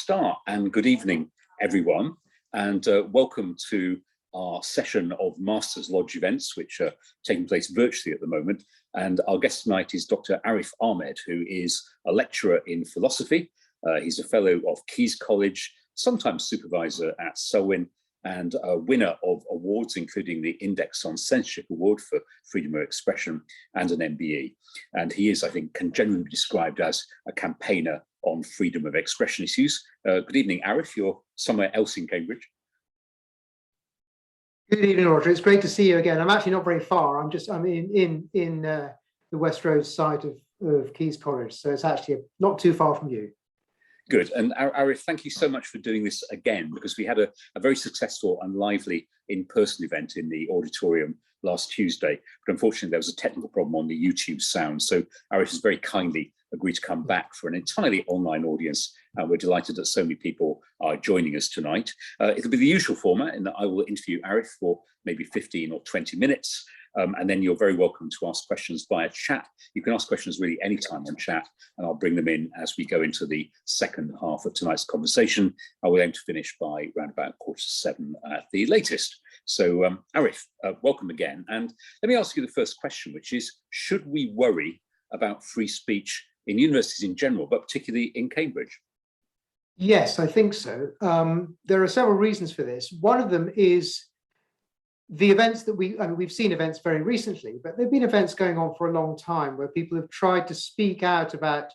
Start and good evening, everyone, and welcome to our session of Masters Lodge events, which are taking place virtually at the moment. And our guest tonight is Dr. Arif Ahmed, who is a lecturer in philosophy. He's a fellow of Caius College, sometimes supervisor at Selwyn, and a winner of awards, including the Index on Censorship Award for Freedom of Expression and an MBE. And he is, I think, can generally be described as a campaigner on freedom of expression issues. Good evening, Arif. You're somewhere else in Cambridge. Good evening, Roger. It's great to see you again. I'm actually not very far. I'm in the West Road side of Caius College, so it's actually not too far from you. Good. And Arif, thank you so much for doing this again, because we had a very successful and lively in-person event in the auditorium last Tuesday. But unfortunately, there was a technical problem on the YouTube sound. So Arif has very kindly agreed to come back for an entirely online audience. And we're delighted that so many people are joining us tonight. It'll be the usual format in that I will interview Arif for maybe 15 or 20 minutes. And then you're very welcome to ask questions via chat. You can ask questions really anytime on chat, and I'll bring them in as we go into the second half of tonight's conversation. I will aim to finish by around about 6:45 at the latest. So Arif, welcome again. And let me ask you the first question, which is, should we worry about free speech in universities in general, but particularly in Cambridge? Yes, I think so. There are several reasons for this. One of them is the events that we've seen events very recently, but there've been events going on for a long time where people have tried to speak out about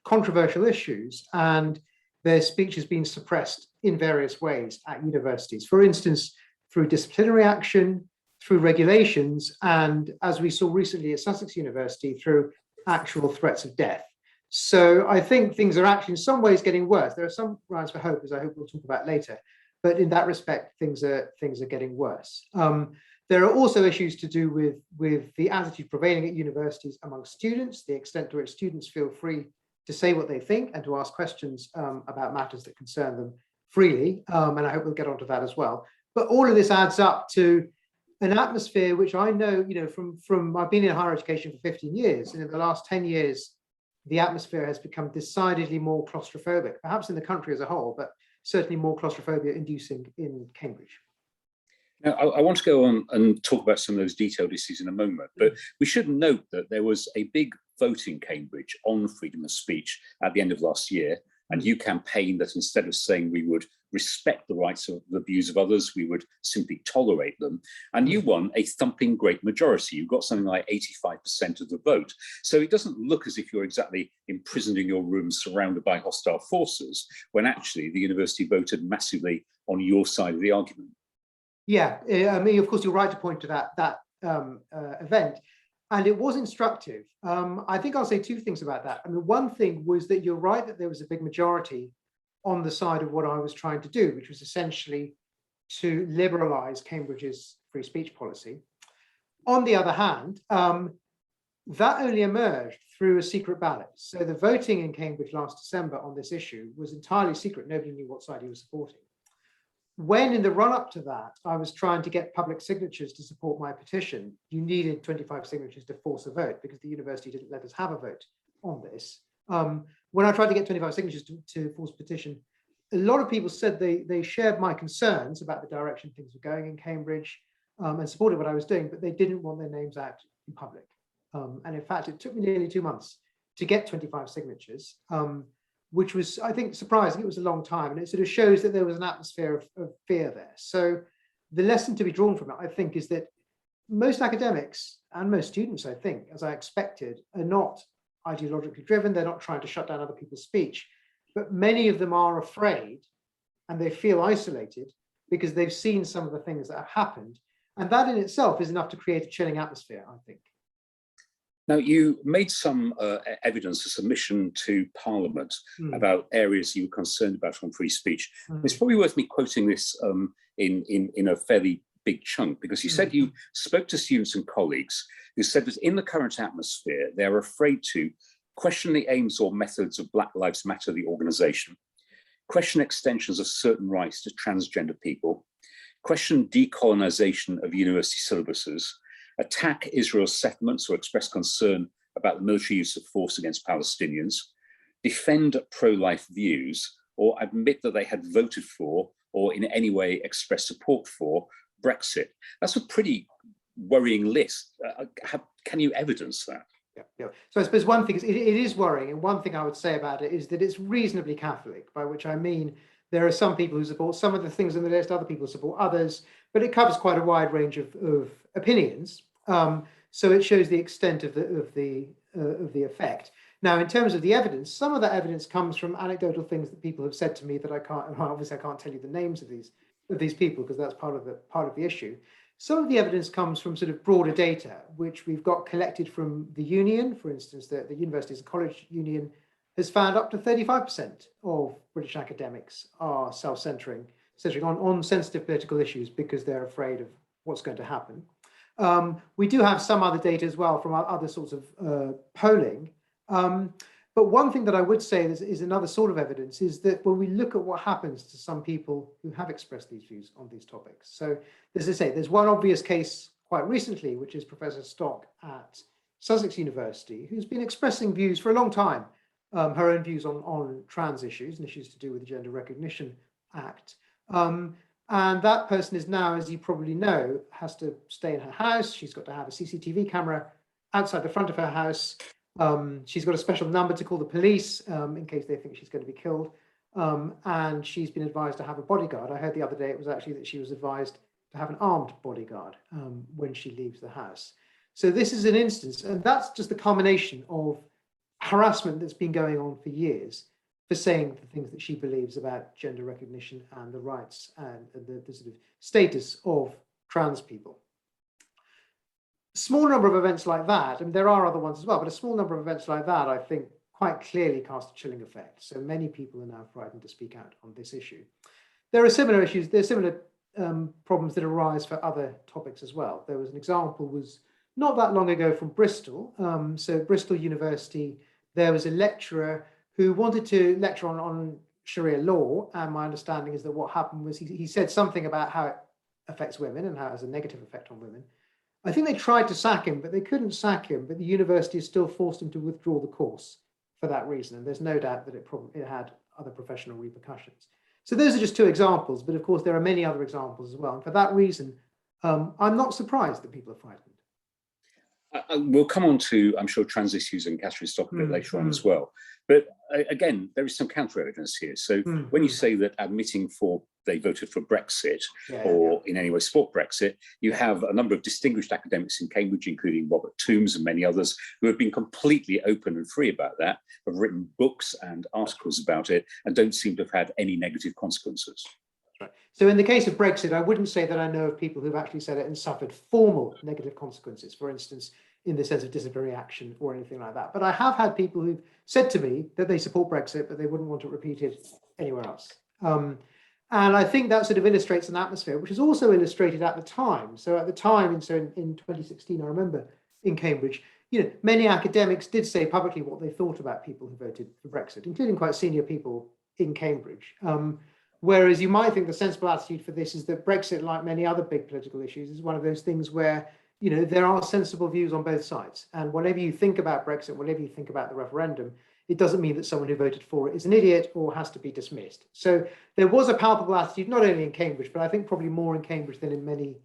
controversial issues, and their speech has been suppressed in various ways at universities. For instance, through disciplinary action, through regulations, and as we saw recently at Sussex University, through actual threats of death. So I think things are actually in some ways getting worse. There are some grounds for hope, as I hope we'll talk about later. But in that respect, things are getting worse. There are also issues to do with the attitude prevailing at universities among students, the extent to which students feel free to say what they think and to ask questions about matters that concern them freely. And I hope we'll get onto that as well. But all of this adds up to an atmosphere which I know, from I've been in higher education for 15 years, and in the last 10 years, the atmosphere has become decidedly more claustrophobic, perhaps in the country as a whole, but certainly more claustrophobia inducing in Cambridge. Now, I want to go on and talk about some of those detailed issues in a moment, but we should note that there was a big vote in Cambridge on freedom of speech at the end of last year, and you campaigned that instead of saying we would respect the rights of the views of others, we would simply tolerate them. And you won a thumping great majority. You got something like 85% of the vote. So it doesn't look as if you're exactly imprisoned in your room surrounded by hostile forces, when actually the university voted massively on your side of the argument. Yeah, I mean, of course, you're right to point to that event. And it was instructive. I think I'll say two things about that. I mean, one thing was that you're right that there was a big majority on the side of what I was trying to do, which was essentially to liberalize Cambridge's free speech policy. On the other hand, that only emerged through a secret ballot. So the voting in Cambridge last December on this issue was entirely secret. Nobody knew what side he was supporting. When in the run-up to that, I was trying to get public signatures to support my petition, you needed 25 signatures to force a vote because the university didn't let us have a vote on this. When I tried to get 25 signatures to force a petition, a lot of people said they shared my concerns about the direction things were going in Cambridge and supported what I was doing, but they didn't want their names out in public. And in fact, it took me nearly 2 months to get 25 signatures. Which was, I think, surprising. It was a long time, and it sort of shows that there was an atmosphere of fear there. So the lesson to be drawn from it, I think, is that most academics and most students, I think, as I expected, are not ideologically driven. They're not trying to shut down other people's speech, but many of them are afraid and they feel isolated because they've seen some of the things that have happened. And that in itself is enough to create a chilling atmosphere, I think. Now, you made some evidence, a submission to Parliament about areas you were concerned about on free speech. It's probably worth me quoting this in a fairly big chunk, because you said you spoke to students and colleagues who said that in the current atmosphere, they're afraid to question the aims or methods of Black Lives Matter, the organisation, question extensions of certain rights to transgender people, question decolonisation of university syllabuses, attack Israel's settlements or express concern about the military use of force against Palestinians, defend pro-life views, or admit that they had voted for or in any way expressed support for Brexit. That's a pretty worrying list. Can you evidence that? Yeah. So I suppose one thing is it is worrying, and one thing I would say about it is that it's reasonably Catholic, by which I mean there are some people who support some of the things on the list, other people support others, but it covers quite a wide range of opinions. So it shows the extent of the effect. Now, in terms of the evidence, some of that evidence comes from anecdotal things that people have said to me that I can't tell you the names of these people because that's part of the issue. Some of the evidence comes from sort of broader data, which we've got collected from the union. For instance, the Universities and College Union has found up to 35% of British academics are centering on sensitive political issues because they're afraid of what's going to happen. We do have some other data as well from other sorts of polling. But one thing that I would say is another sort of evidence is that when we look at what happens to some people who have expressed these views on these topics. So as I say, there's one obvious case quite recently, which is Professor Stock at Sussex University, who's been expressing views for a long time, her own views on trans issues and issues to do with the Gender Recognition Act. And that person is now, as you probably know, has to stay in her house. She's got to have a CCTV camera outside the front of her house. She's got a special number to call the police in case they think she's going to be killed. And she's been advised to have a bodyguard. I heard the other day it was actually that she was advised to have an armed bodyguard when she leaves the house. So this is an instance, and that's just the culmination of harassment that's been going on for years for saying the things that she believes about gender recognition and the rights and the sort of status of trans people. Small number of events like that, and there are other ones as well, but a small number of events like that, I think, quite clearly cast a chilling effect. So many people are now frightened to speak out on this issue. There are similar issues, there's similar problems that arise for other topics as well. There was an example, was not that long ago from Bristol. So Bristol University, there was a lecturer who wanted to lecture on Sharia law. And my understanding is that what happened was he said something about how it affects women and how it has a negative effect on women. I think they tried to sack him, but they couldn't sack him. But the university has still forced him to withdraw the course for that reason. And there's no doubt that it had other professional repercussions. So those are just two examples. But of course, there are many other examples as well. And for that reason, I'm not surprised that people are frightened. We'll come on to, I'm sure, trans issues and Catherine Stock a bit later on as well. But again, there is some counter evidence here. So when you say that admitting they voted for Brexit or in any way support Brexit, you have a number of distinguished academics in Cambridge, including Robert Toombs and many others, who have been completely open and free about that, have written books and articles about it, and don't seem to have had any negative consequences. Right. So in the case of Brexit, I wouldn't say that I know of people who've actually said it and suffered formal negative consequences, for instance, in the sense of disciplinary action or anything like that. But I have had people who've said to me that they support Brexit, but they wouldn't want it repeated anywhere else. And I think that sort of illustrates an atmosphere, which is also illustrated at the time. So at the time, in 2016, I remember in Cambridge, many academics did say publicly what they thought about people who voted for Brexit, including quite senior people in Cambridge. Whereas you might think the sensible attitude for this is that Brexit, like many other big political issues, is one of those things where there are sensible views on both sides. And whatever you think about Brexit, whatever you think about the referendum, it doesn't mean that someone who voted for it is an idiot or has to be dismissed. So there was a palpable attitude, not only in Cambridge, but I think probably more in Cambridge than in many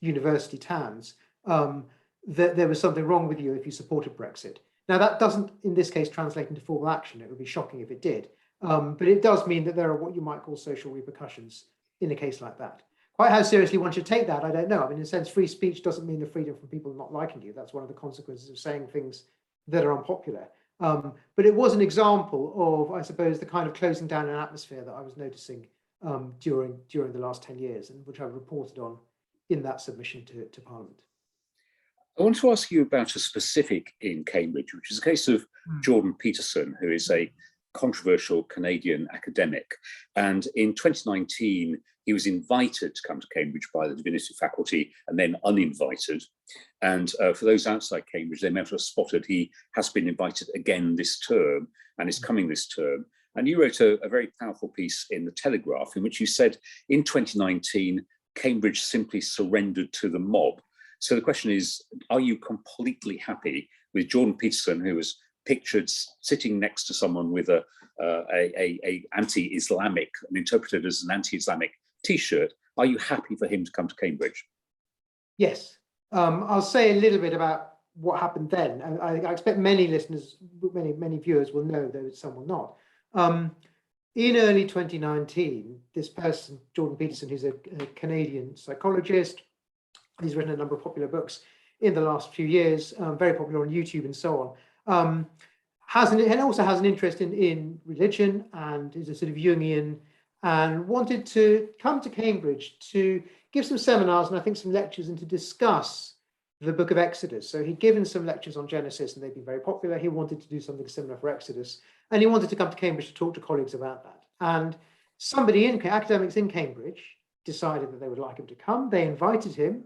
university towns, that there was something wrong with you if you supported Brexit. Now, that doesn't, in this case, translate into formal action. It would be shocking if it did. But it does mean that there are what you might call social repercussions in a case like that. Quite how seriously one should take that, I don't know. I mean, in a sense, free speech doesn't mean the freedom from people not liking you. That's one of the consequences of saying things that are unpopular. But it was an example of, I suppose, the kind of closing down an atmosphere that I was noticing during the last 10 years, and which I reported on in that submission to Parliament. I want to ask you about a specific in Cambridge, which is a case of Jordan Peterson, who is a controversial Canadian academic. And in 2019, he was invited to come to Cambridge by the Divinity faculty and then uninvited. And for those outside Cambridge, they may have spotted he has been invited again this term and is coming this term. And you wrote a very powerful piece in The Telegraph in which you said in 2019, Cambridge simply surrendered to the mob. So the question is, are you completely happy with Jordan Peterson, who was pictured sitting next to someone with a anti-Islamic, and interpreted as an anti-Islamic T-shirt, are you happy for him to come to Cambridge? Yes. I'll say a little bit about what happened then. I expect many listeners, many viewers will know, though some will not. In early 2019, this person, Jordan Peterson, who's a Canadian psychologist, he's written a number of popular books in the last few years, very popular on YouTube and so on, and also has an interest in religion, and is a sort of Jungian, and wanted to come to Cambridge to give some seminars and I think some lectures and to discuss the book of Exodus. So he'd given some lectures on Genesis and they'd been very popular. He wanted to do something similar for Exodus, and he wanted to come to Cambridge to talk to colleagues about that. And academics in Cambridge decided that they would like him to come. They invited him.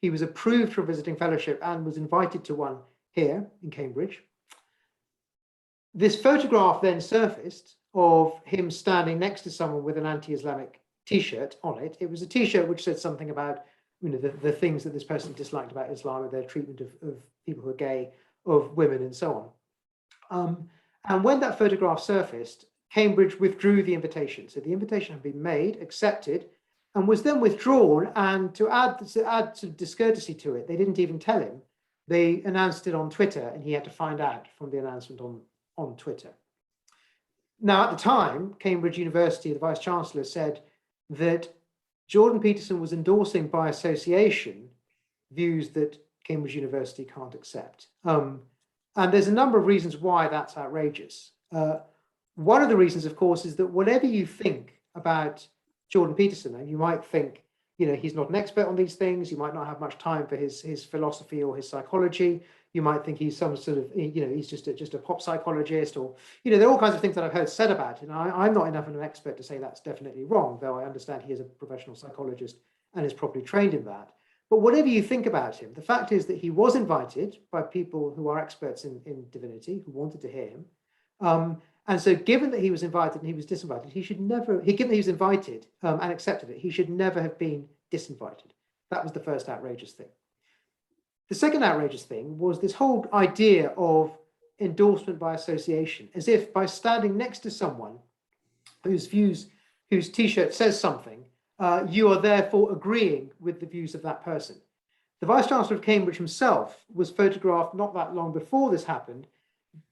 He was approved for a visiting fellowship and was invited to one here in Cambridge. This photograph then surfaced of him standing next to someone with an anti-Islamic T-shirt on it. It was a T-shirt which said something about, you know, the things that this person disliked about Islam, their treatment of people who are gay, of women, and so on. And when that photograph surfaced, Cambridge withdrew the invitation. So the invitation had been made, accepted, and was then withdrawn. And to add some discourtesy to it, they didn't even tell him. They announced it on Twitter, and he had to find out from the announcement on Twitter. Now, at the time, Cambridge University, the Vice-Chancellor, said that Jordan Peterson was endorsing by association views that Cambridge University can't accept. And there's a number of reasons why that's outrageous. One of the reasons, of course, is that whatever you think about Jordan Peterson, and you might think, you know, he's not an expert on these things, you might not have much time for his philosophy or his psychology, you might think he's some sort of, you know, he's just a pop psychologist, or, you know, there are all kinds of things that I've heard said about him. I'm not enough of an expert to say that's definitely wrong, though I understand he is a professional psychologist and is properly trained in that. But whatever you think about him, the fact is that he was invited by people who are experts in divinity, who wanted to hear him. And so given that he was invited and he was disinvited, given that he was invited and accepted it, he should never have been disinvited. That was the first outrageous thing. The second outrageous thing was this whole idea of endorsement by association, as if by standing next to someone whose T-shirt says something, you are therefore agreeing with the views of that person. The Vice-Chancellor of Cambridge himself was photographed not that long before this happened,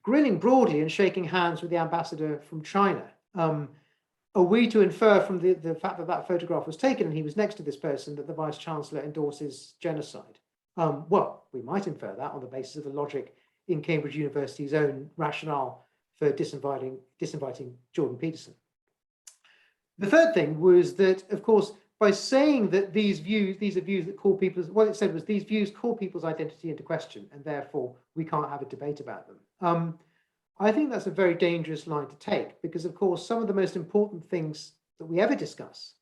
grinning broadly and shaking hands with the ambassador from China. Are we to infer from the fact that that photograph was taken and he was next to this person that the Vice-Chancellor endorses genocide? Well, we might infer that on the basis of the logic in Cambridge University's own rationale for disinviting Jordan Peterson. The third thing was that, of course, by saying that these are views that call people's, what it said was these views call people's identity into question, and therefore we can't have a debate about them. I think that's a very dangerous line to take, because, of course, some of the most important things that we ever discuss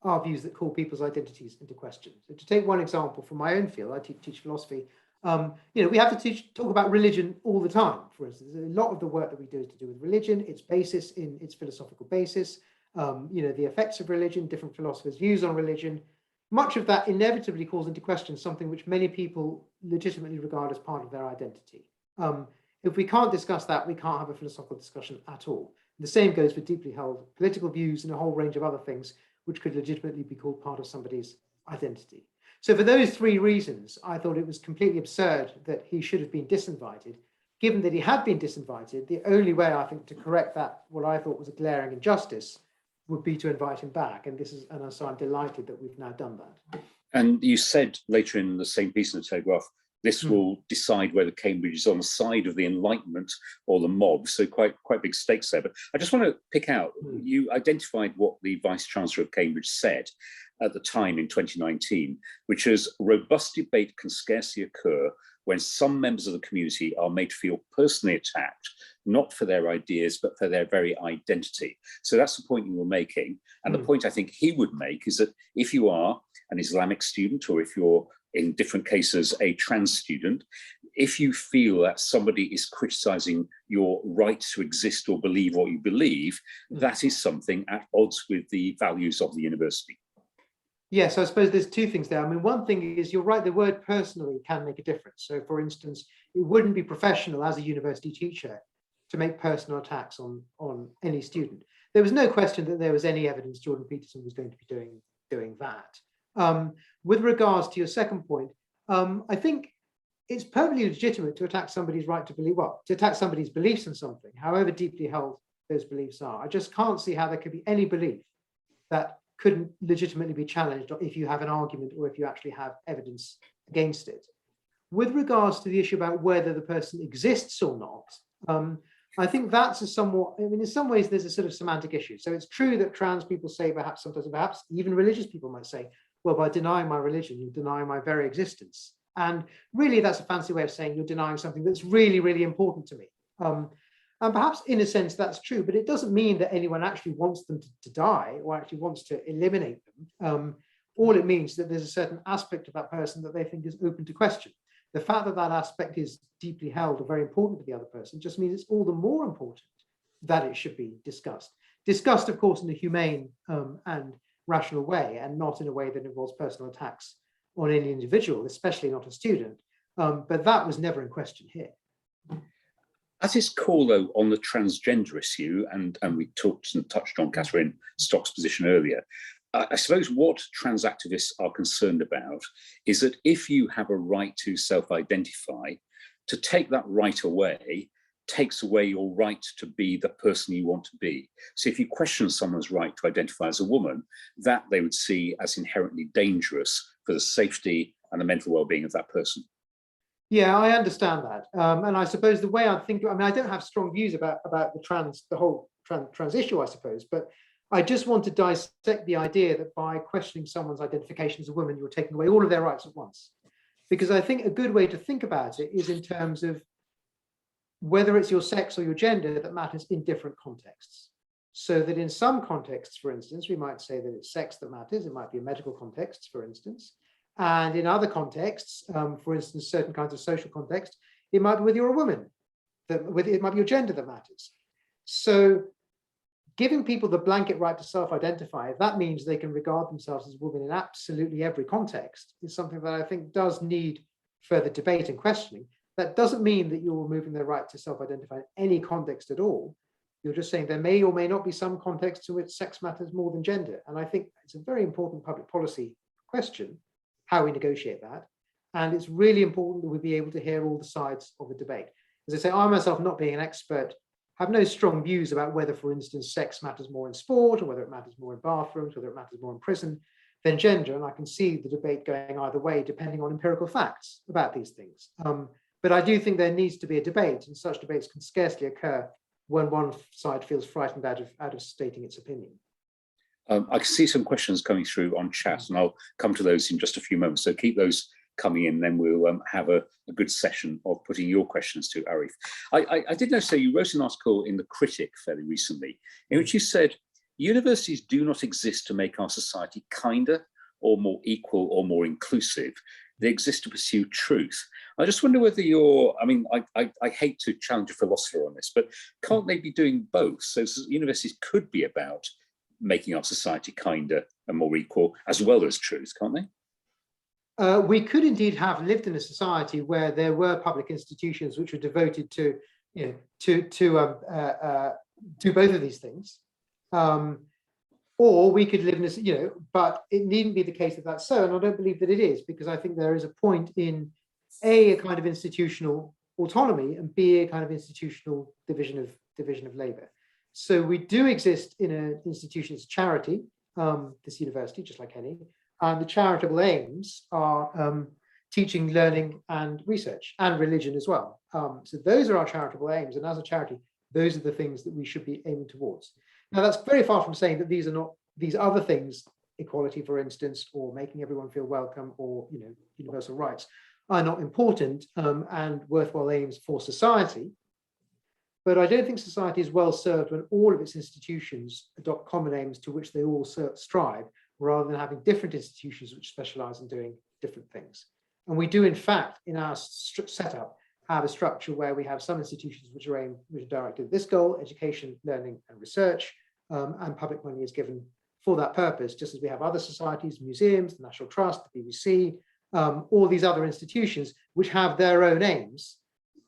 are views that call people's identities into question. So to take one example from my own field, I teach philosophy. You know, we have to talk about religion all the time. For instance, a lot of the work that we do is to do with religion, its basis in its philosophical basis, you know, the effects of religion, different philosophers' views on religion. Much of that inevitably calls into question something which many people legitimately regard as part of their identity. If we can't discuss that, we can't have a philosophical discussion at all. The same goes for deeply held political views and a whole range of other things which could legitimately be called part of somebody's identity. So for those three reasons, I thought it was completely absurd that he should have been disinvited. Given that he had been disinvited, the only way, I think, to correct that, what I thought was a glaring injustice, would be to invite him back. And so I'm delighted that we've now done that. And you said later in the same piece in the Telegraph, this will decide whether Cambridge is on the side of the Enlightenment or the mob. So quite big stakes there. But I just want to pick out, you identified what the Vice-Chancellor of Cambridge said at the time in 2019, which is robust debate can scarcely occur when some members of the community are made to feel personally attacked, not for their ideas, but for their very identity. So that's the point you were making. And the point I think he would make is that if you are an Islamic student, or if you're in different cases a trans student, if you feel that somebody is criticizing your right to exist or believe what you believe, that is something at odds with the values of the university. Yes, I suppose there's two things there. I mean, one thing is you're right, the word personally can make a difference. So for instance, it wouldn't be professional as a university teacher to make personal attacks on any student. There was no question that there was any evidence Jordan Peterson was going to be doing that. With regards to your second point, I think it's perfectly legitimate to attack somebody's right to believe, well, to attack somebody's beliefs in something, however deeply held those beliefs are. I just can't see how there could be any belief that couldn't legitimately be challenged if you have an argument or if you actually have evidence against it. With regards to the issue about whether the person exists or not, I think that's a somewhat, I mean, in some ways there's a sort of semantic issue. So it's true that trans people say sometimes perhaps even religious people might say, well, by denying my religion, you're denying my very existence. And really that's a fancy way of saying you're denying something that's really, really important to me. And perhaps in a sense that's true, but it doesn't mean that anyone actually wants them to die or actually wants to eliminate them. All it means is that there's a certain aspect of that person that they think is open to question. The fact that that aspect is deeply held or very important to the other person just means it's all the more important that it should be discussed. Discussed, of course, in a humane and rational way, and not in a way that involves personal attacks on any individual, especially not a student. But that was never in question here. As is call, though, on the transgender issue, and we talked and touched on Catherine Stock's position earlier, I suppose what trans activists are concerned about is that if you have a right to self-identify, to take that right away takes away your right to be the person you want to be. So if you question someone's right to identify as a woman, that they would see as inherently dangerous for the safety and the mental well-being of that person. Yeah, I understand that. And I suppose the way I think, I mean, I don't have strong views about the whole trans issue, I suppose, but I just want to dissect the idea that by questioning someone's identification as a woman, you're taking away all of their rights at once. Because I think a good way to think about it is in terms of whether it's your sex or your gender that matters in different contexts. So that in some contexts, for instance, we might say that it's sex that matters. It might be a medical context, for instance. And in other contexts, for instance, certain kinds of social context, it might be whether you're a woman, it might be your gender that matters. So giving people the blanket right to self-identify, if that means they can regard themselves as women in absolutely every context, is something that I think does need further debate and questioning. That doesn't mean that you're removing their right to self-identify in any context at all. You're just saying there may or may not be some contexts in which sex matters more than gender. And I think it's a very important public policy question, how we negotiate that. And it's really important that we be able to hear all the sides of the debate. As I say, I myself, not being an expert, have no strong views about whether, for instance, sex matters more in sport or whether it matters more in bathrooms, whether it matters more in prison than gender. And I can see the debate going either way, depending on empirical facts about these things. But I do think there needs to be a debate, and such debates can scarcely occur when one side feels frightened out of stating its opinion. I can see some questions coming through on chat, and I'll come to those in just a few moments. So keep those coming in, then we'll have a good session of putting your questions to Arif. I did know, so you wrote an article in The Critic fairly recently, in which you said, universities do not exist to make our society kinder or more equal or more inclusive. They exist to pursue truth. I just wonder whether I mean, I hate to challenge a philosopher on this, but can't they be doing both? So universities could be about making our society kinder and more equal, as well as truth, can't they? We could indeed have lived in a society where there were public institutions which were devoted to, do both of these things, or we could live in a, but it needn't be the case that that's so, and I don't believe that it is, because I think there is a point in a kind of institutional autonomy, and B, a kind of institutional division of labor. So we do exist in an institution as charity, this university, just like any, and the charitable aims are teaching, learning, and research, and religion as well. So those are our charitable aims, and as a charity, those are the things that we should be aiming towards. Now, that's very far from saying that these are not these other things, equality, for instance, or making everyone feel welcome, or universal rights, are not important and worthwhile aims for society. But I don't think society is well served when all of its institutions adopt common aims to which they all strive, rather than having different institutions which specialize in doing different things. And we do, in fact, in our setup, have a structure where we have some institutions which are directed at this goal: education, learning, and research, and public money is given for that purpose, just as we have other societies, museums, the National Trust, the BBC, all these other institutions which have their own aims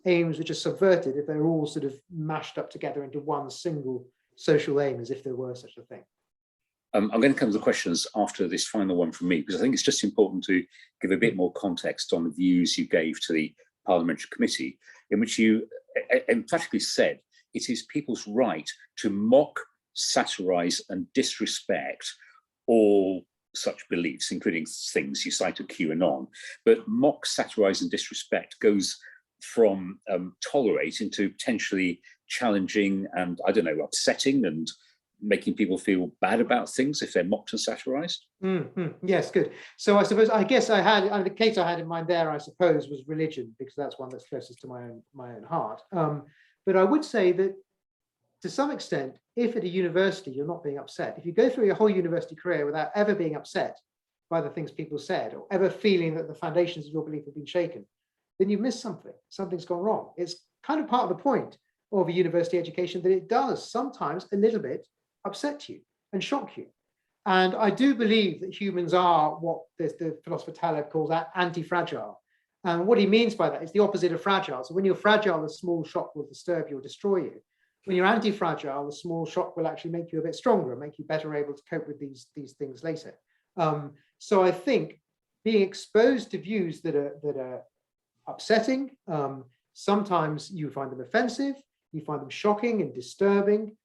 which are subverted if they're all sort of mashed up together into one single social aim, as if there were such a thing. I'm going to come to the questions after this final one from me, because I think it's just important to give a bit more context on the views you gave to the Parliamentary Committee, in which you emphatically said it is people's right to mock, satirise and disrespect all such beliefs, including things you cited QAnon. But mock, satirise and disrespect goes from tolerate into potentially challenging and, I don't know, upsetting and making people feel bad about things if they're mocked and satirized? Yes, good. So I guess the case I had in mind there, I suppose, was religion, because that's one that's closest to my own heart. But I would say that to some extent, if at a university you're not being upset, if you go through your whole university career without ever being upset by the things people said, or ever feeling that the foundations of your belief have been shaken, then you've missed something. Something's gone wrong. It's kind of part of the point of a university education that it does sometimes a little bit upset you and shock you. And I do believe that humans are what the philosopher Taleb calls antifragile. And what he means by that is the opposite of fragile. So when you're fragile, a small shock will disturb you or destroy you. When you're anti-fragile, the small shock will actually make you a bit stronger, make you better able to cope with these things later. So I think being exposed to views that are upsetting, sometimes you find them offensive, you find them shocking and disturbing,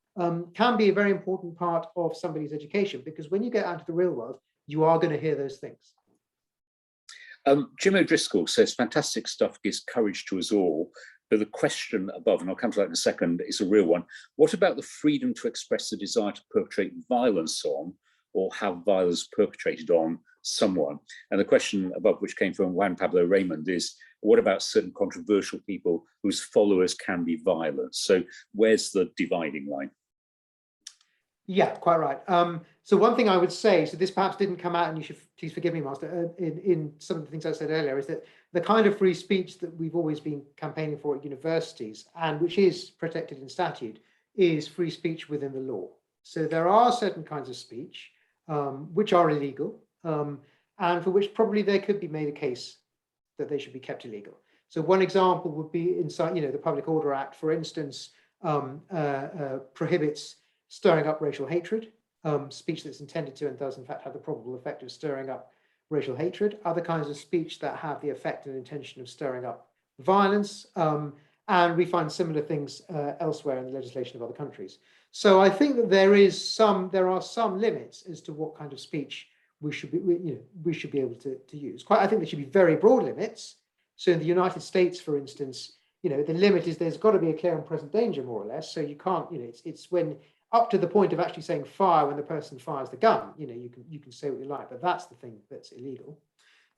can be a very important part of somebody's education, because when you get out into the real world, you are going to hear those things. Jim O'Driscoll says, fantastic stuff, gives courage to us all. But the question above, and I'll come to that in a second, is a real one. What about the freedom to express the desire to perpetrate violence on or have violence perpetrated on someone? And the question above, which came from Juan Pablo Raymond, is what about certain controversial people whose followers can be violent? So where's the dividing line? Yeah, quite right. So one thing I would say, so this perhaps didn't come out, and you should please forgive me, Master, in some of the things I said earlier, is that the kind of free speech that we've always been campaigning for at universities, and which is protected in statute, is free speech within the law. So there are certain kinds of speech which are illegal, and for which probably there could be made a case that they should be kept illegal. So one example would be inside, the Public Order Act, for instance, prohibits stirring up racial hatred, speech that's intended to and does in fact have the probable effect of stirring up racial hatred, other kinds of speech that have the effect and intention of stirring up violence, and we find similar things elsewhere in the legislation of other countries. So I think that there are some limits as to what kind of speech we should be able to use. I think there should be very broad limits. So in the United States, for instance, the limit is there's got to be a clear and present danger, more or less. So you can't, it's when up to the point of actually saying fire when the person fires the gun, you can say what you like, but that's the thing that's illegal.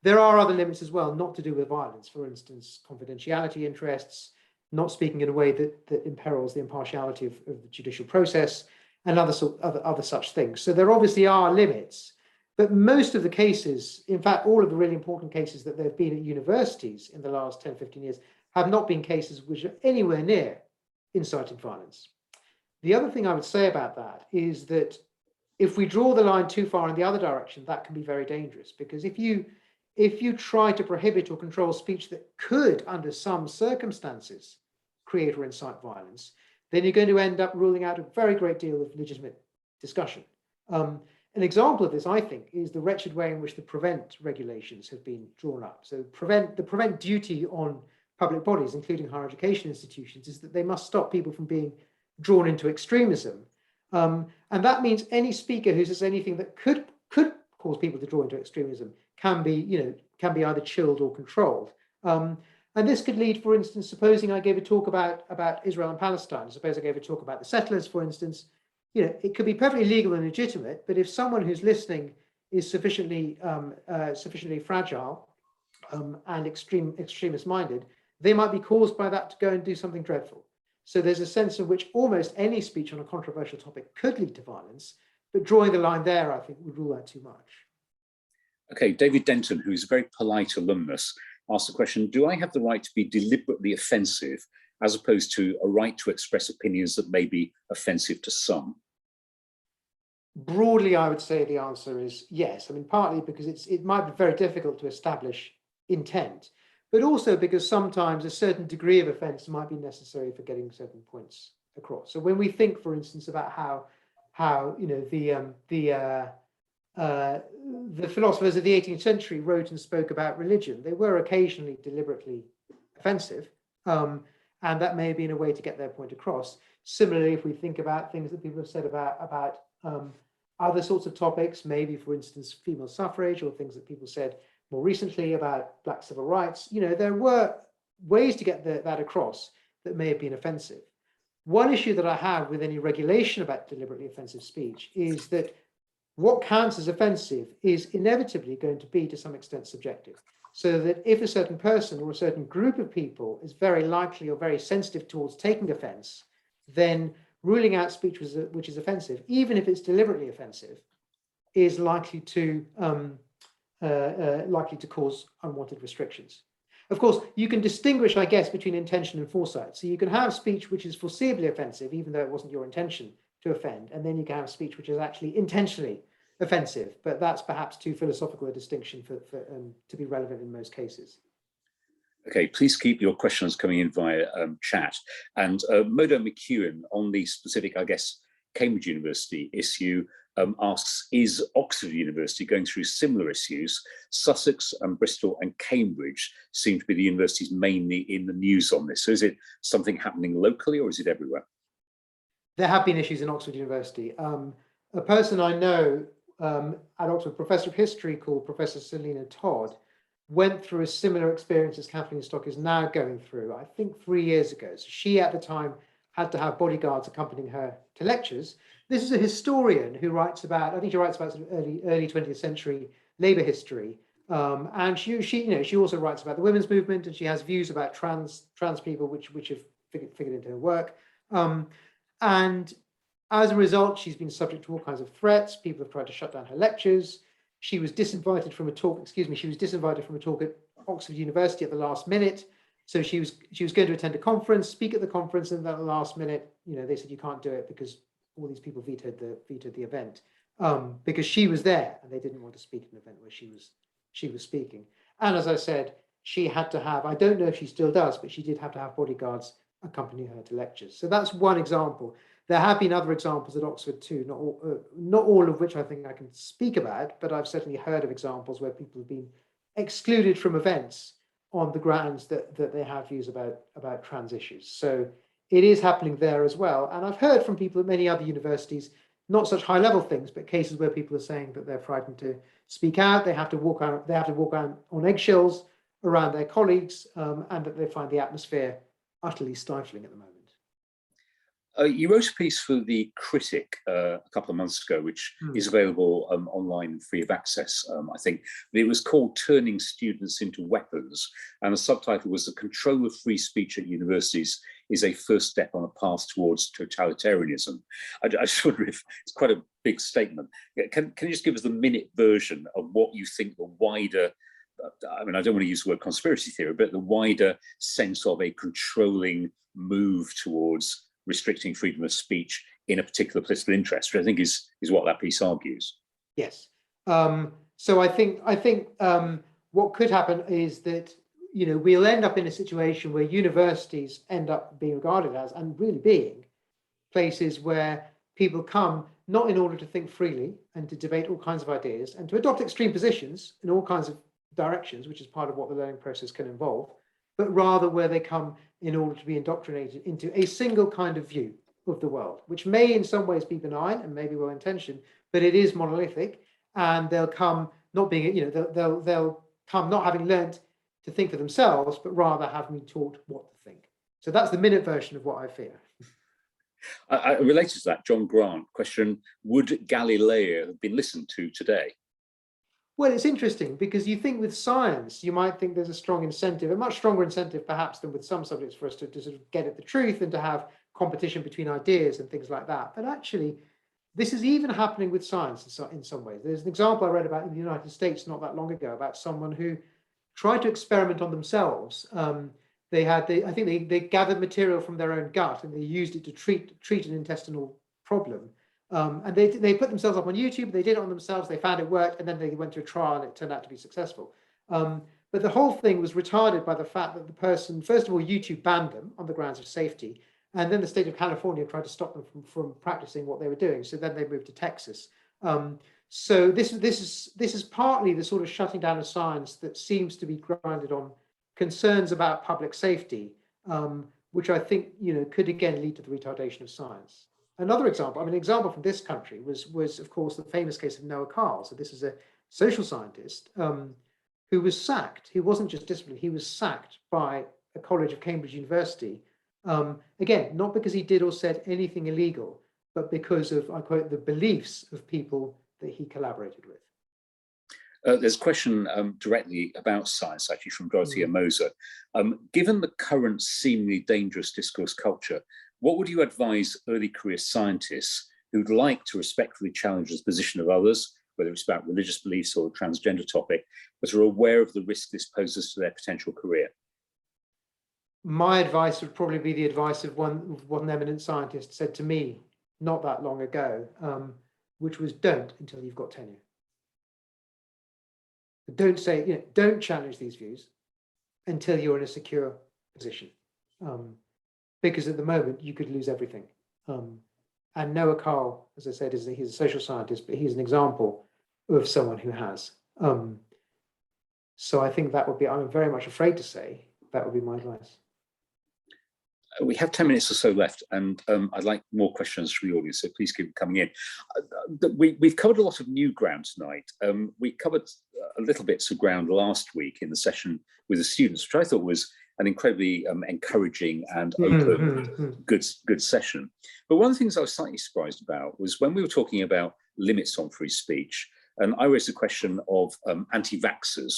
There are other limits as well, not to do with violence. For instance, confidentiality interests, not speaking in a way that imperils the impartiality of the judicial process, and other such things. So there obviously are limits, but most of the cases, in fact, all of the really important cases that there have been at universities in the last 10, 15 years have not been cases which are anywhere near inciting violence. The other thing I would say about that is that if we draw the line too far in the other direction, that can be very dangerous, because if you try to prohibit or control speech that could, under some circumstances, create or incite violence, then you're going to end up ruling out a very great deal of legitimate discussion. An example of this, I think, is the wretched way in which the prevent regulations have been drawn up. So the prevent duty on public bodies, including higher education institutions, is that they must stop people from being drawn into extremism. And that means any speaker who says anything that could cause people to draw into extremism can be either chilled or controlled. And this could lead, for instance, supposing I gave a talk about Israel and Palestine, suppose I gave a talk about the settlers, for instance, it could be perfectly legal and legitimate, but if someone who's listening is sufficiently fragile and extremist minded, they might be caused by that to go and do something dreadful. So there's a sense in which almost any speech on a controversial topic could lead to violence, but drawing the line there, I think, would rule out too much. Okay, David Denton, who's a very polite alumnus, asked the question, do I have the right to be deliberately offensive as opposed to a right to express opinions that may be offensive to some? Broadly, I would say the answer is yes. I mean, partly because it might be very difficult to establish intent, but also because sometimes a certain degree of offence might be necessary for getting certain points across. So when we think, for instance, about how the philosophers of the 18th century wrote and spoke about religion, they were occasionally deliberately offensive, and that may have been a way to get their point across. Similarly, if we think about things that people have said about other sorts of topics, maybe, for instance, female suffrage, or things that people said more recently about Black civil rights, there were ways to get that across that may have been offensive. One issue that I have with any regulation about deliberately offensive speech is that what counts as offensive is inevitably going to be, to some extent, subjective. So that if a certain person or a certain group of people is very likely or very sensitive towards taking offense, then ruling out speech which is offensive, even if it's deliberately offensive, is likely to cause unwanted restrictions. Of course, you can distinguish, I guess, between intention and foresight. So you can have speech which is foreseeably offensive, even though it wasn't your intention to offend, and then you can have speech which is actually intentionally offensive. But that's perhaps too philosophical a distinction to be relevant in most cases. Okay, please keep your questions coming in via chat. And Modo McEwen, on the specific, I guess, Cambridge University issue, asks, is Oxford University going through similar issues? Sussex and Bristol and Cambridge seem to be the universities mainly in the news on this. So is it something happening locally, or is it everywhere? There have been issues in Oxford University. A person I know at Oxford, Professor of History called Professor Selina Todd, went through a similar experience as Kathleen Stock is now going through, I think 3 years ago. So she, at the time, had to have bodyguards accompanying her to lectures. This is a historian who writes about, I think she writes about sort of early 20th century Labour history. And she also writes about the women's movement, and she has views about trans people, which have figured into her work. And as a result, she's been subject to all kinds of threats. People have tried to shut down her lectures. She was disinvited from a talk, at Oxford University at the last minute. So she was going to attend a conference, speak at the conference, and at the last minute, they said you can't do it because all these people vetoed the event, because she was there and they didn't want to speak at an event where she was speaking. And as I said, she had to have, I don't know if she still does, but she did have to have bodyguards accompany her to lectures. So that's one example. There have been other examples at Oxford too, not all of which I think I can speak about, but I've certainly heard of examples where people have been excluded from events on the grounds that they have views about trans issues. So it is happening there as well. And I've heard from people at many other universities, not such high level things, but cases where people are saying that they're frightened to speak out, they have to walk out on eggshells around their colleagues, and that they find the atmosphere utterly stifling at the moment. You wrote a piece for The Critic a couple of months ago, which is available online and free of access, I think. It was called Turning Students into Weapons, and the subtitle was The Control of Free Speech at Universities is a First Step on a Path Towards Totalitarianism. I just wonder if it's quite a big statement. Can you just give us the minute version of what you think the wider, I mean, I don't want to use the word conspiracy theory, but the wider sense of a controlling move towards restricting freedom of speech in a particular political interest, which I think is what that piece argues. Yes. So I think what could happen is that we'll end up in a situation where universities end up being regarded as, and really being, places where people come not in order to think freely and to debate all kinds of ideas and to adopt extreme positions in all kinds of directions, which is part of what the learning process can involve, but rather where they come in order to be indoctrinated into a single kind of view of the world, which may in some ways be benign and maybe well-intentioned, but it is monolithic, and they'll come not being, they'll come not having learned to think for themselves, but rather having been taught what to think. So that's the minute version of what I fear. Related to that, John Grant question, would Galileo have been listened to today? Well, it's interesting because you think with science, you might think there's a strong incentive, a much stronger incentive perhaps than with some subjects for us to sort of get at the truth and to have competition between ideas and things like that. But actually, this is even happening with science in some ways. There's an example I read about in the United States not that long ago about someone who tried to experiment on themselves. I think they gathered material from their own gut and they used it to treat an intestinal problem. And they put themselves up on YouTube, they did it on themselves, they found it worked, and then they went to a trial and it turned out to be successful. But the whole thing was retarded by the fact that the person, first of all, YouTube banned them on the grounds of safety, and then the state of California tried to stop them from practicing what they were doing. So then they moved to Texas. So this is partly the sort of shutting down of science that seems to be grounded on concerns about public safety, which I think could again lead to the retardation of science. Another example, an example from this country was of course the famous case of Noah Carl. So this is a social scientist who was sacked. He wasn't just disciplined; he was sacked by a college of Cambridge University. Again, not because he did or said anything illegal, but because of, I quote, the beliefs of people that he collaborated with. There's a question directly about science, actually, from Roger Mosey. Given the current seemingly dangerous discourse culture, what would you advise early career scientists who'd like to respectfully challenge the position of others, whether it's about religious beliefs or a transgender topic, but are aware of the risk this poses to their potential career? My advice would probably be the advice of one eminent scientist said to me not that long ago, which was don't until you've got tenure. Don't say, don't challenge these views until you're in a secure position. Because at the moment you could lose everything. And Noah Carl, as I said, he's a social scientist, but he's an example of someone who has. So I think that would be, I'm very much afraid to say, that would be my advice. We have 10 minutes or so left, and I'd like more questions from the audience, so please keep coming in. We've covered a lot of new ground tonight. We covered a little bits of ground last week in the session with the students, which I thought was an incredibly encouraging and open, good session. But one of the things I was slightly surprised about was when we were talking about limits on free speech, and I raised the question of anti-vaxxers.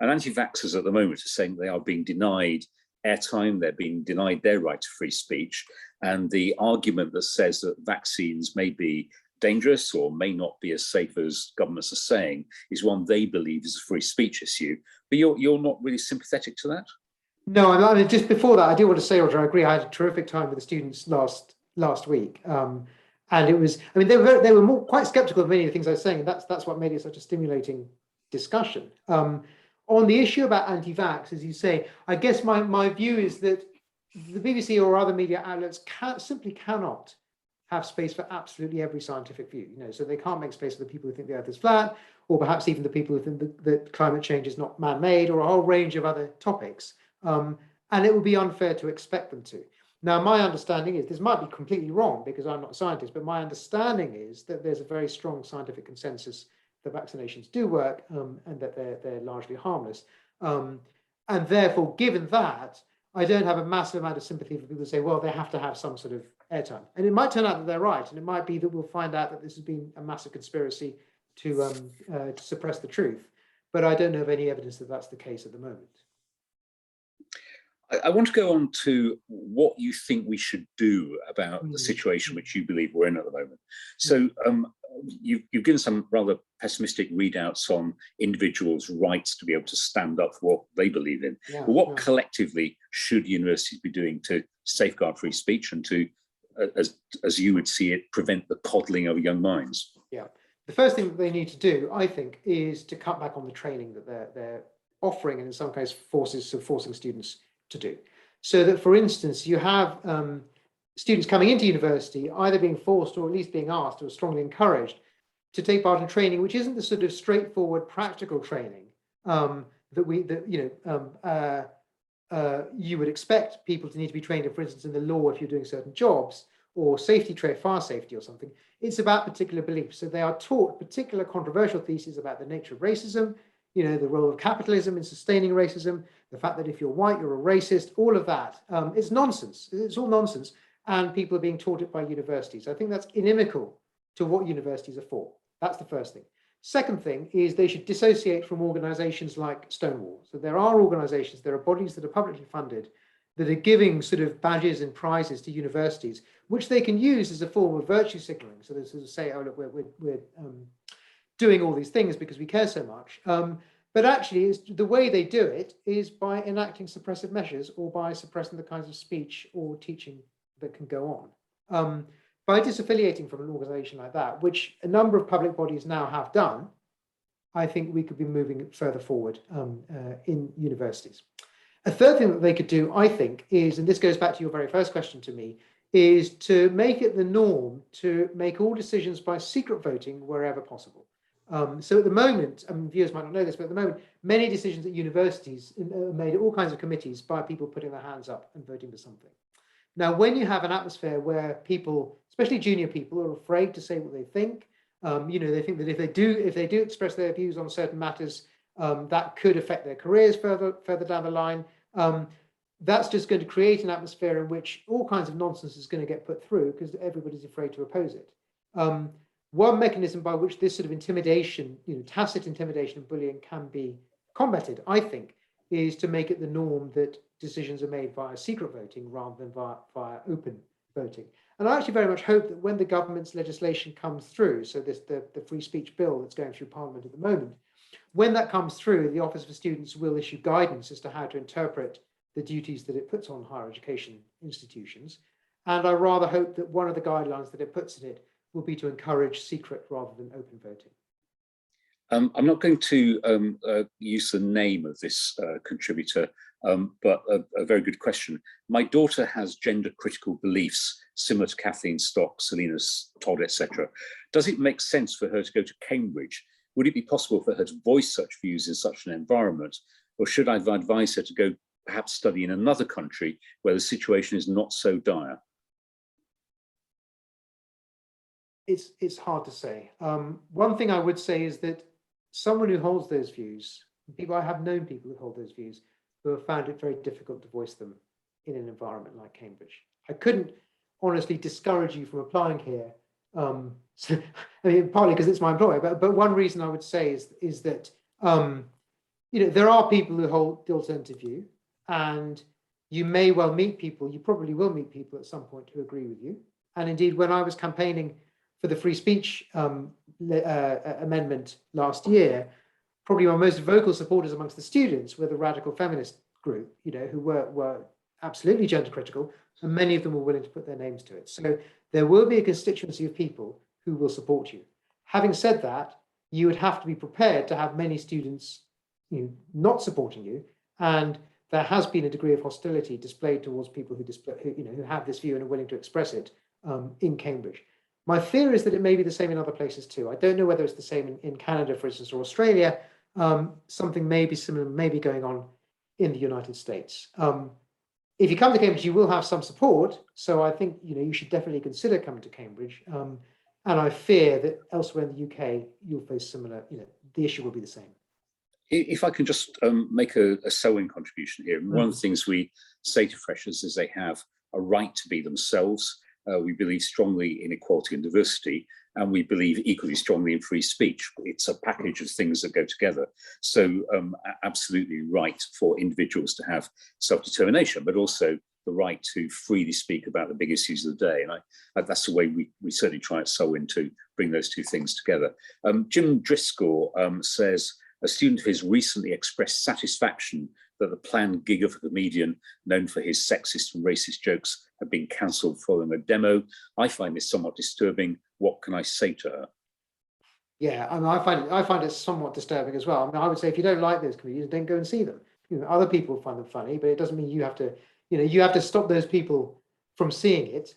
And anti-vaxxers at the moment are saying they are being denied airtime, they're being denied their right to free speech. And the argument that says that vaccines may be dangerous or may not be as safe as governments are saying is one they believe is a free speech issue. But you're not really sympathetic to that? No, I mean, just before that, I do want to say, Roger, I agree. I had a terrific time with the students last week. And it was, I mean, they were quite skeptical of many of the things I was saying. And that's what made it such a stimulating discussion. On the issue about anti-vax, as you say, I guess my view is that the BBC or other media outlets simply cannot have space for absolutely every scientific view. So they can't make space for the people who think the Earth is flat, or perhaps even the people who think that climate change is not man-made, or a whole range of other topics. And it would be unfair to expect them to. Now, my understanding is, this might be completely wrong because I'm not a scientist, but my understanding is that there's a very strong scientific consensus that vaccinations do work and that they're largely harmless. And therefore, given that, I don't have a massive amount of sympathy for people who say, well, they have to have some sort of airtime. And it might turn out that they're right. And it might be that we'll find out that this has been a massive conspiracy to suppress the truth. But I don't know of any evidence that that's the case at the moment. I want to go on to what you think we should do about the situation which you believe we're in at the moment. So you've given some rather pessimistic readouts on individuals' rights to be able to stand up for what they believe in. But what collectively should universities be doing to safeguard free speech and to, as you would see it, prevent the coddling of young minds? Yeah. The first thing that they need to do, I think, is to cut back on the training that they're offering, and in some cases forcing students to do. So that, for instance, you have students coming into university either being forced or at least being asked or strongly encouraged to take part in training, which isn't the sort of straightforward practical training you would expect people to need to be trained in, for instance, in the law if you're doing certain jobs, or safety trade, fire safety or something. It's about particular beliefs. So they are taught particular controversial theses about the nature of racism, the role of capitalism in sustaining racism, the fact that if you're white, you're a racist, all of that. It's nonsense. It's all nonsense. And people are being taught it by universities. I think that's inimical to what universities are for. That's the first thing. Second thing is they should dissociate from organizations like Stonewall. So there are organizations, there are bodies that are publicly funded that are giving sort of badges and prizes to universities, which they can use as a form of virtue signaling. So they sort of say, oh, look, we're doing all these things because we care so much. But actually, the way they do it is by enacting suppressive measures or by suppressing the kinds of speech or teaching that can go on. by disaffiliating from an organization like that, which a number of public bodies now have done, I think we could be moving further forward in universities. A third thing that they could do, I think, is, and this goes back to your very first question to me, is to make it the norm to make all decisions by secret voting wherever possible. So at the moment, viewers might not know this, but at the moment, many decisions at universities are made at all kinds of committees by people putting their hands up and voting for something. Now, when you have an atmosphere where people, especially junior people, are afraid to say what they think, they think that if they do express their views on certain matters, that could affect their careers further down the line. That's just going to create an atmosphere in which all kinds of nonsense is going to get put through because everybody's afraid to oppose it. One mechanism by which this sort of intimidation, tacit intimidation and bullying can be combated, I think, is to make it the norm that decisions are made via secret voting rather than via open voting. And I actually very much hope that when the government's legislation comes through, so the free speech bill that's going through Parliament at the moment, when that comes through, the Office for Students will issue guidance as to how to interpret the duties that it puts on higher education institutions. And I rather hope that one of the guidelines that it puts in it will be to encourage secret rather than open voting. I'm not going to use the name of this contributor, but a very good question. My daughter has gender-critical beliefs similar to Kathleen Stock, Selina Todd, etc. Does it make sense for her to go to Cambridge? Would it be possible for her to voice such views in such an environment? Or should I advise her to go perhaps study in another country where the situation is not so dire? It's hard to say. One thing I would say is that someone who holds those views, I have known people who hold those views, who have found it very difficult to voice them in an environment like Cambridge. I couldn't honestly discourage you from applying here. So, I mean, partly because it's my employer, but one reason I would say is that there are people who hold the alternative view, and you may well meet people, you probably will meet people at some point who agree with you. And indeed, when I was campaigning for the free speech amendment last year, probably my most vocal supporters amongst the students were the radical feminist group, who were absolutely gender critical, and many of them were willing to put their names to it. So there will be a constituency of people who will support you. Having said that, you would have to be prepared to have many students not supporting you, and there has been a degree of hostility displayed towards people who have this view and are willing to express it in Cambridge. My fear is that it may be the same in other places too. I don't know whether it's the same in Canada, for instance, or Australia. Something may be similar, may be going on in the United States. If you come to Cambridge, you will have some support. So I think you should definitely consider coming to Cambridge. And I fear that elsewhere in the UK, you'll face similar. The issue will be the same. If I can just make a sewing contribution here, one of the things we say to freshers is they have a right to be themselves. We believe strongly in equality and diversity, and we believe equally strongly in free speech. It's a package of things that go together. So absolutely right for individuals to have self-determination, but also the right to freely speak about the big issues of the day. And that's the way we certainly try at Selwyn to bring those two things together. Jim Driscoll says, a student of his recently expressed satisfaction that the planned gig of a comedian known for his sexist and racist jokes had been cancelled following a demo. I find this somewhat disturbing. What can I say to her? Yeah, I find it somewhat disturbing as well. I would say if you don't like those comedians, don't go and see them. Other people find them funny, but it doesn't mean you have to stop those people from seeing it.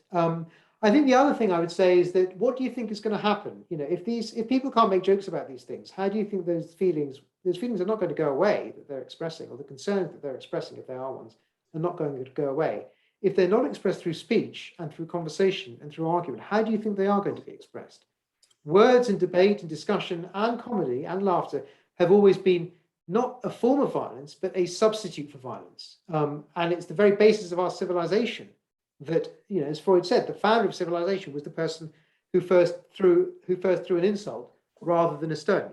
I think the other thing I would say is that what do you think is going to happen? If people can't make jokes about these things, how do you think those feelings are not going to go away that they're expressing, or the concerns that they're expressing, if they are ones, are not going to go away? If they're not expressed through speech and through conversation and through argument, how do you think they are going to be expressed? Words and debate and discussion and comedy and laughter have always been not a form of violence, but a substitute for violence. And it's the very basis of our civilization that, as Freud said, the founder of civilization was the person who first threw an insult rather than a stone.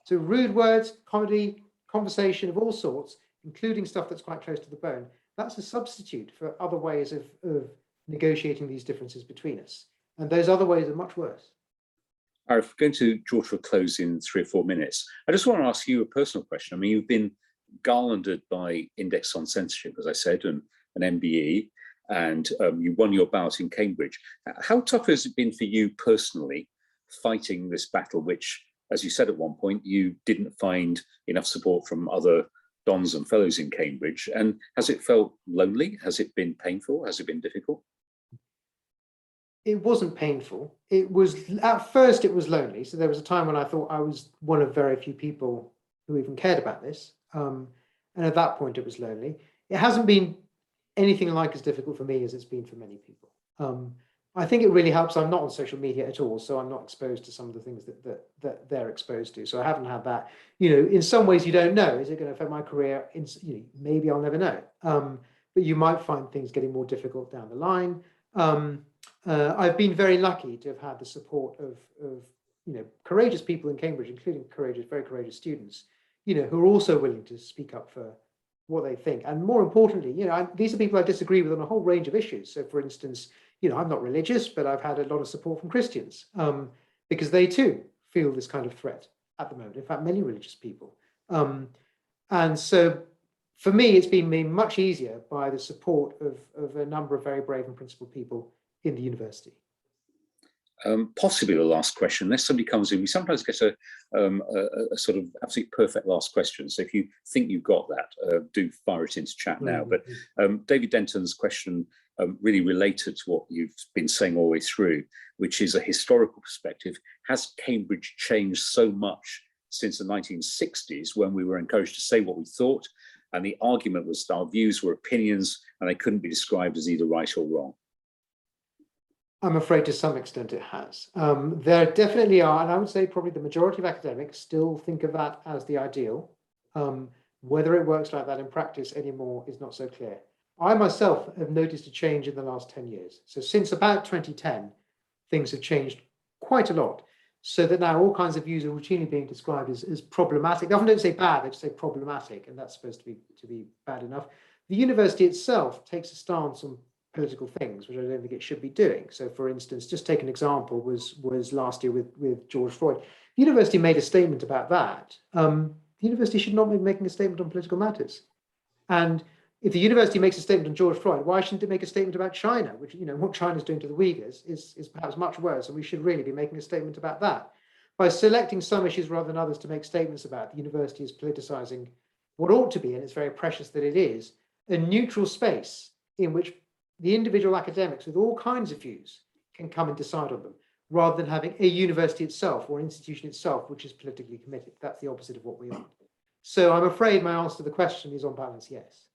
So rude words, comedy, conversation of all sorts, including stuff that's quite close to the bone, that's a substitute for other ways of negotiating these differences between us. And those other ways are much worse. Arif, we're going to draw to a close in 3 or 4 minutes. I just want to ask you a personal question. I mean, you've been garlanded by Index on Censorship, as I said, and an MBE. and you won your bout in Cambridge. How tough has it been for you personally fighting this battle, which, as you said at one point, you didn't find enough support from other dons and fellows in Cambridge? And has it felt lonely? Has it been painful? Has it been difficult? It wasn't painful. It was, at first it was lonely. So there was a time when I thought I was one of very few people who even cared about this. And at that point it was lonely. It hasn't been anything like as difficult for me as it's been for many people. I think it really helps. I'm not on social media at all, so I'm not exposed to some of the things that they're exposed to. So I haven't had that. In some ways you don't know. Is it going to affect my career? Maybe I'll never know. But you might find things getting more difficult down the line. I've been very lucky to have had the support of courageous people in Cambridge, including very courageous students, who are also willing to speak up for what they think. And more importantly, these are people I disagree with on a whole range of issues. So for instance, I'm not religious, but I've had a lot of support from Christians because they too feel this kind of threat at the moment. In fact, many religious people. And so for me, it's been made much easier by the support of a number of very brave and principled people in the university. Possibly the last question, unless somebody comes in, we sometimes get a sort of absolutely perfect last question. So if you think you've got that, do fire it into chat now. But David Denton's question really related to what you've been saying all the way through, which is a historical perspective. Has Cambridge changed so much since the 1960s, when we were encouraged to say what we thought, and the argument was that our views were opinions and they couldn't be described as either right or wrong? I'm afraid to some extent it has. There definitely are, and I would say probably the majority of academics still think of that as the ideal. Whether it works like that in practice anymore is not so clear. I myself have noticed a change in the last 10 years. So since about 2010, things have changed quite a lot. So that now all kinds of views are routinely being described as problematic. They often don't say bad, they just say problematic, and that's supposed to be bad enough. The university itself takes a stance on political things, which I don't think it should be doing. So for instance, just take an example, was last year with George Floyd. The university made a statement about that. The university should not be making a statement on political matters. And if the university makes a statement on George Floyd, why shouldn't it make a statement about China, which, what China's doing to the Uyghurs is perhaps much worse, and we should really be making a statement about that. By selecting some issues rather than others to make statements about, the university is politicizing what ought to be, and it's very precious that it is, a neutral space in which the individual academics with all kinds of views can come and decide on them, rather than having a university itself or an institution itself which is politically committed. That's the opposite of what we want. So I'm afraid my answer to the question is, on balance, yes.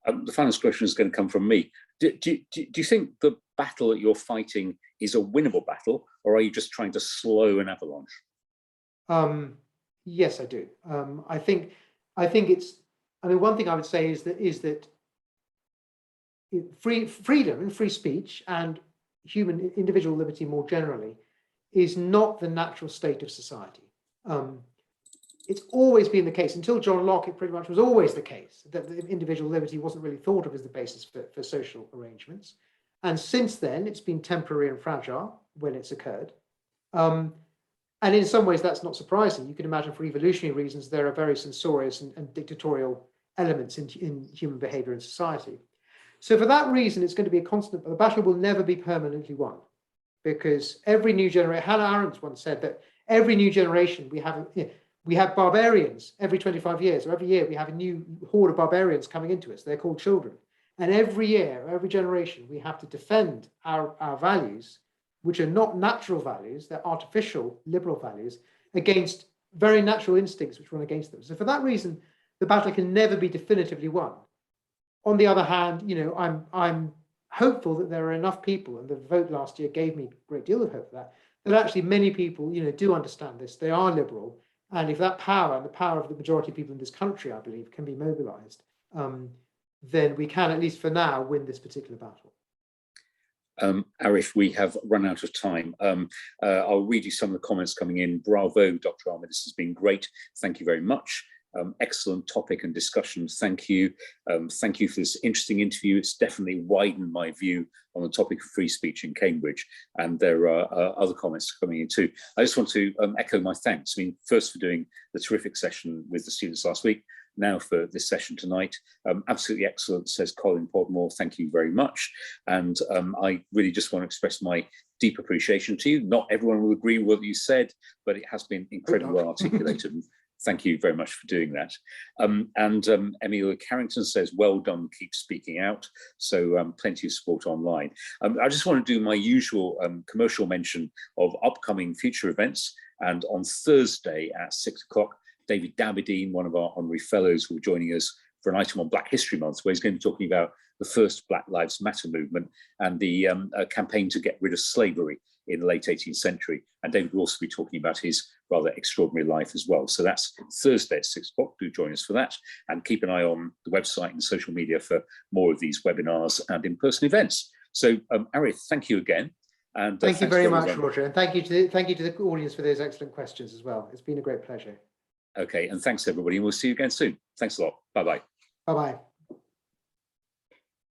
The final question is going to come from me. Do you think the battle that you're fighting is a winnable battle, or are you just trying to slow an avalanche? Yes, I do. I think it's. One thing I would say is that freedom and free speech and human individual liberty more generally is not the natural state of society. It's always been the case. Until John Locke, it pretty much was always the case that the individual liberty wasn't really thought of as the basis for social arrangements. And since then, it's been temporary and fragile when it's occurred. And in some ways, that's not surprising. You can imagine for evolutionary reasons, there are very censorious and dictatorial elements in human behavior and society. So for that reason, it's going to be a constant, the battle will never be permanently won, because every new generation, Hannah Arendt once said that every new generation we have barbarians every 25 years, or every year we have a new horde of barbarians coming into us. They're called children. And every year, every generation, we have to defend our values, which are not natural values, they're artificial liberal values, against very natural instincts which run against them. So for that reason, the battle can never be definitively won. On the other hand, I'm hopeful that there are enough people, and the vote last year gave me a great deal of hope for that actually many people, do understand this. They are liberal. And if that power, and the power of the majority of people in this country, I believe, can be mobilized, then we can, at least for now, win this particular battle. Arif, we have run out of time. I'll read you some of the comments coming in. Bravo, Dr. Ahmed, this has been great. Thank you very much. Excellent topic and discussion. Thank you. Thank you for this interesting interview. It's definitely widened my view on the topic of free speech in Cambridge. And there are other comments coming in too. I just want to echo my thanks. First for doing the terrific session with the students last week, now for this session tonight. Absolutely excellent, says Colin Podmore. Thank you very much. And I really just want to express my deep appreciation to you. Not everyone will agree with what you said, but it has been incredibly well articulated. Thank you very much for doing that. Emilia Carrington says, well done, keep speaking out. So plenty of support online. I just want to do my usual commercial mention of upcoming future events. And on Thursday at 6 o'clock, David Dabidine, one of our honorary fellows, will be joining us for an item on Black History Month, where he's going to be talking about the first Black Lives Matter movement and the campaign to get rid of slavery in the late 18th century. And David will also be talking about his rather extraordinary life as well. So that's Thursday at 6 o'clock. Do join us for that. And keep an eye on the website and social media for more of these webinars and in-person events. So Arif, thank you again. And thank you very much, Roger. And thank you to the audience for those excellent questions as well. It's been a great pleasure. Okay, and thanks everybody. And we'll see you again soon. Thanks a lot. Bye-bye. Bye-bye.